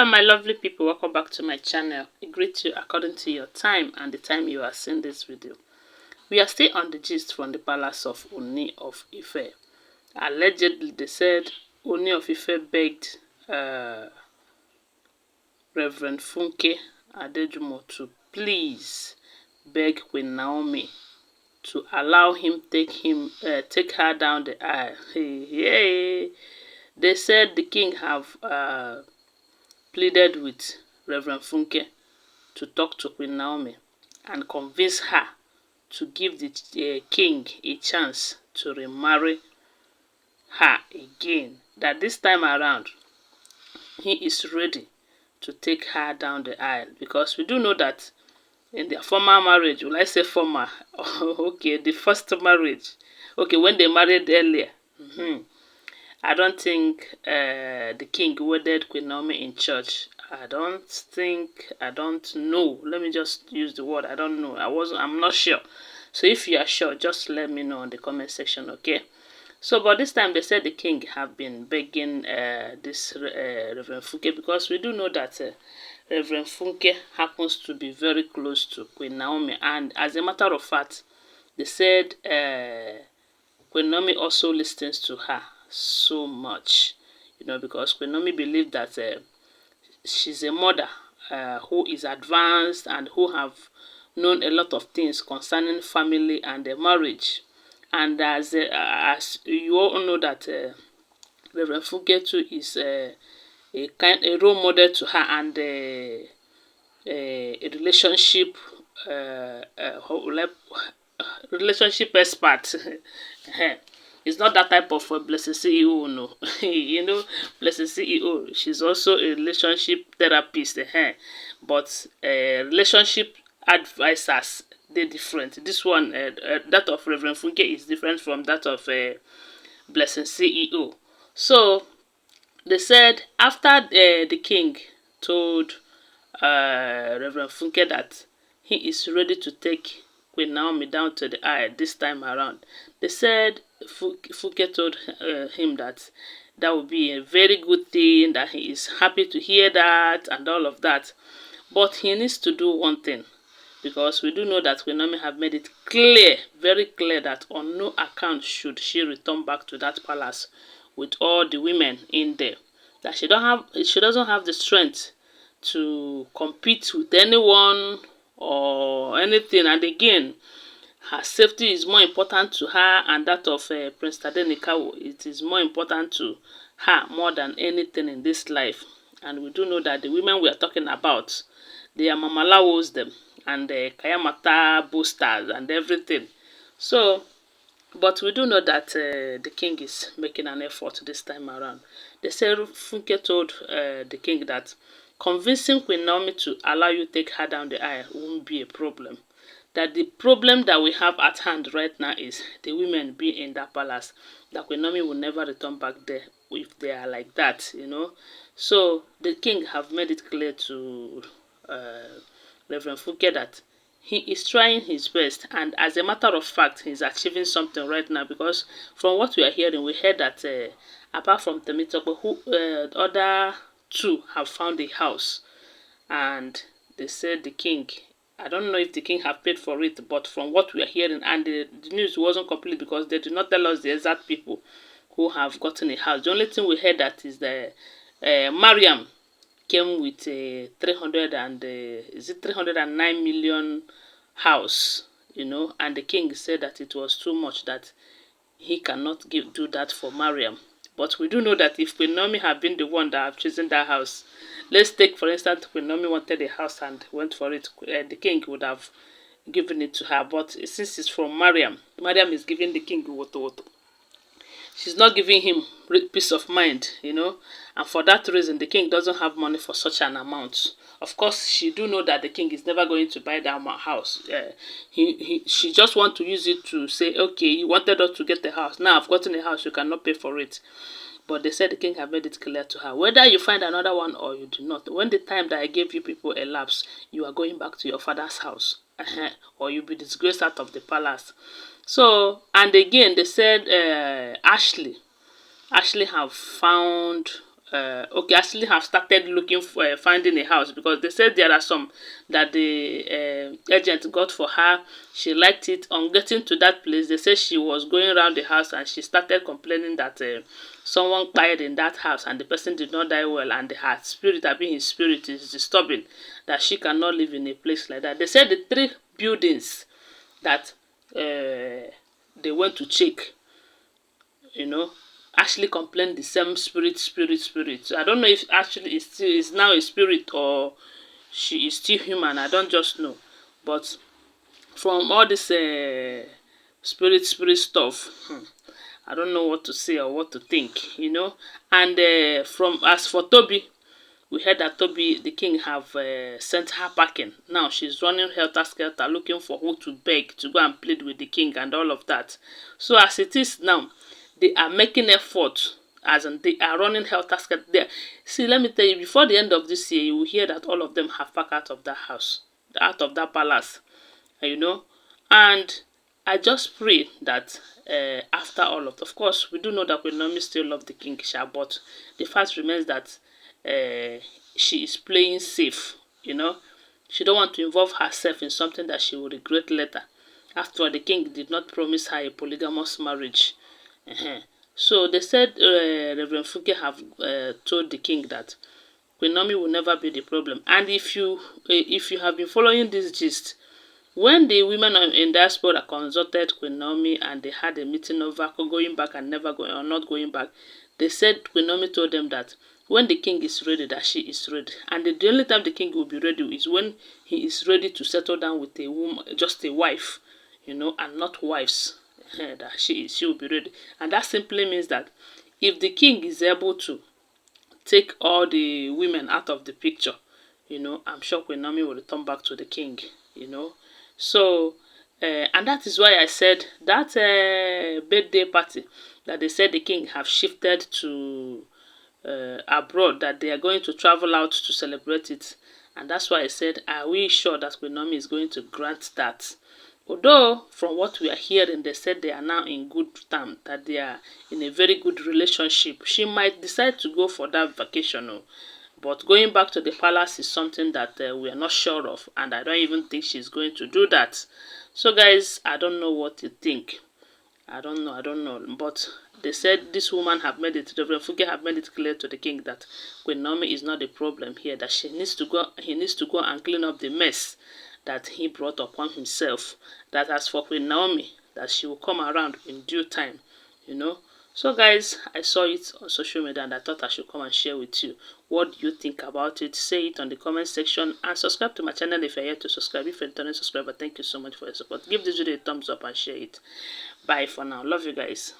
Hello my lovely people, welcome back to my channel. I greet you according to your time and the time you are seeing this video. We are still on the gist from the palace of Ooni of Ife. Allegedly they said Ooni of Ife begged Reverend Funke Adejumo to please beg Queen Naomi to allow him take her down the aisle. Hey. They said the king have pleaded with Reverend Funke to talk to Queen Naomi and convince her to give the king a chance to remarry her again. That this time around, he is ready to take her down the aisle. Because we do know that in their former marriage, will I say former? Okay, the first marriage. Okay, when they married earlier. I don't think the king wedded Queen Naomi in church. I don't know. Let me just use the word. I don't know. I'm not sure. So if you are sure, just let me know in the comment section, okay? So, but this time they said the king have been begging this Reverend Funke, because we do know that Reverend Funke happens to be very close to Queen Naomi. And as a matter of fact, they said Queen Naomi also listens to her so much, because Queen Naomi believed that she's a mother who is advanced and who have known a lot of things concerning family and marriage. And as you all know that Reverend Funke too is a role model to her, and a relationship relationship expert. It's not that type of blessed CEO, no. Blessed CEO, she's also a relationship therapist. But relationship advisors, they're different. This one, that of Reverend Funke is different from that of Blessed CEO. So they said after the king told Reverend Funke that he is ready to take Queen Naomi down to the aisle this time around, they said Funke told him that that would be a very good thing, that he is happy to hear that and all of that. But he needs to do one thing, because we do know that Queen Naomi have made it clear, very clear, that on no account should she return back to that palace with all the women in there. That she doesn't have the strength to compete with anyone or anything. And again, her safety is more important to her, and that of Prince Tadenikawo, it is more important to her more than anything in this life. And we do know that the women we are talking about, they are mamalawos them, and kayamata boosters and everything. So, but we do know that the king is making an effort this time around. They said Funke told the king that convincing Queen Naomi to allow you take her down the aisle won't be a problem. That the problem that we have at hand right now is the women being in that palace. That Queen Naomi will never return back there if they are like that, So the king have made it clear to Reverend Funke that he is trying his best, and as a matter of fact, he's achieving something right now. Because from what we are hearing, we heard that apart from Temitope, other two have found a house, and they said the king, I don't know if the king have paid for it, but from what we are hearing, and the news wasn't complete because they did not tell us the exact people who have gotten a house. The only thing we heard that is the Mariam came with 309 million house, and the king said that it was too much, that he cannot do that for Mariam. But we do know that if Queen Naomi had been the one that have chosen that house, let's take for instance Queen Naomi wanted a house and went for it, the king would have given it to her. But since it's from Mariam is giving the king woto. She's not giving him peace of mind, and for that reason the king doesn't have money for such an amount. Of course, she do know that the king is never going to buy that house. She just want to use it to say, okay, you wanted us to get the house, now I've gotten a house, you cannot pay for it. But they said the king have made it clear to her, whether you find another one or you do not, when the time that I gave you people elapse, you are going back to your father's house, or you'll be disgraced out of the palace. So, and again, they said Ashley have found okay, actually have started looking for finding a house, because they said there are some that the agent got for her. She liked it. On getting to that place, they said she was going around the house and she started complaining that someone died in that house and the person did not die well, and her spirit, his spirit, is disturbing, that she cannot live in a place like that. They said the 3 buildings that they went to check, you know, actually complain the same spirit. So I don't know if actually it's still is now a spirit or she is still human. I don't just know. But from all this spirit stuff, I don't know what to say or what to think, you know. And from as for Tobi, we heard that Tobi, the king, have sent her packing. Now she's running helter-skelter, looking for who to beg to go and plead with the king and all of that. So as it is now, they are making effort, as in they are running helter-skelter there. See, let me tell you, before the end of this year, you will hear that all of them have packed out of that house, out of that palace, you know. And I just pray that after all of course, we do know that Queen Naomi still love the king, but the fact remains that she is playing safe, you know. She don't want to involve herself in something that she will regret later. After all, the king did not promise her a polygamous marriage. So they said Reverend Funke have told the king that Queen Naomi will never be the problem. And if you have been following this gist, when the women in diaspora consulted Queen Naomi and they had a meeting over going back and never going or not going back, they said Queen Naomi told them that when the king is ready, that she is ready. And the only time the king will be ready is when he is ready to settle down with a woman, just a wife, you know, and not wives. That she will be ready. And that simply means that if the king is able to take all the women out of the picture, you know, I'm sure Queen Naomi will return back to the king, you know. So, and that is why I said that birthday party that they said the king have shifted to abroad, that they are going to travel out to celebrate it. And that's why I said, are we sure that Queen Naomi is going to grant that? Although, from what we are hearing, they said they are now in good terms, that they are in a very good relationship. She might decide to go for that vacation, but going back to the palace is something that we are not sure of, and I don't even think she's going to do that. So guys, I don't know what you think. I don't know. But they said this woman have made it, Reverend Funke have made it clear to the king that Queen Naomi is not the problem here, that he needs to go and clean up the mess that he brought upon himself. That as for Queen Naomi, that she will come around in due time, you know. So guys, I saw it on social media and I thought I should come and share with you. What do you think about it? Say it on the comment section and subscribe to my channel if you're yet to subscribe. If you're not a subscriber, thank you so much for your support. Give this video a thumbs up and share it. Bye for now. Love you guys.